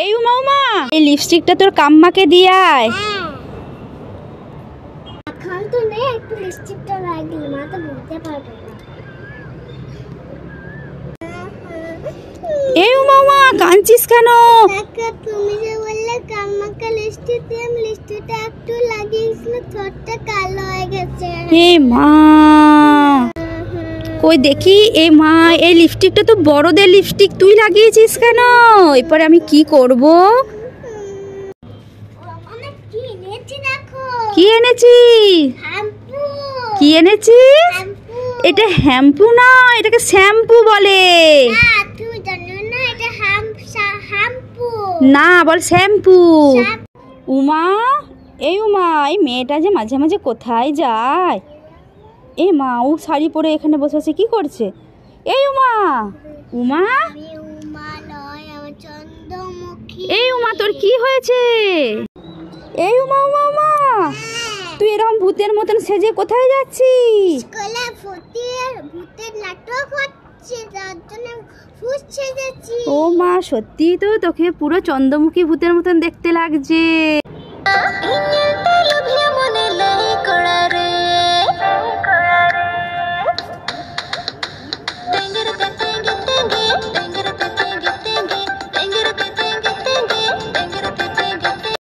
এই উমা উমা, এই লিপস্টিকটা তোর কাম্মাকে দিয়ে আয়। এখন তো নেই, একটু লিপস্টিকটা লাগিয়ে মা তো বুঝতে পারবে না। এই উমা উমা, কাঁদছিস কেন? কাকা তুমি যে বললে কাম্মাকে লিপস্টিক দিয়ে, আমি লিপস্টিকটা একটু লাগিয়েছিলাম, ঠোঁটটা কালো হয়ে গেছে। হে মা, কই দেখি। এই মা, এই লিপস্টিকটা তো বড়দের লিপস্টিক, তুই লাগিয়েছিস কেন? এরপরে আমি কি করব? অনেক কি এনেছি দেখো। কি এনেছিস? শ্যাম্পু। কি এনেছিস? শ্যাম্পু। এটা শ্যাম্পু না, এটাকে শ্যাম্পু বলে। না তুমি জানো না, এটা শ্যাম্পু না, বল শ্যাম্পু। উমা, এই উমা, এই মেয়েটা যে মাঝে মাঝে কোথায় যায়? এই মা, ও শাড়ি পরে এখানে বসে আছে, কি করছে? এই উমা, উমা, আমি উমা নয়, আমি চন্দ্রমুখী। এই উমা, তোর কি হয়েছে? এই উমা উমা উমা, তুই এরকম ভূতের মতন সেজে কোথায় যাচ্ছিস? স্কুলে ভূতের নাটক হচ্ছে, তার জন্য ভূত সেজেছি। ও মা, সত্যি তো তোকে পুরো চন্দ্রমুখী ভূতের মতন দেখতে লাগছে।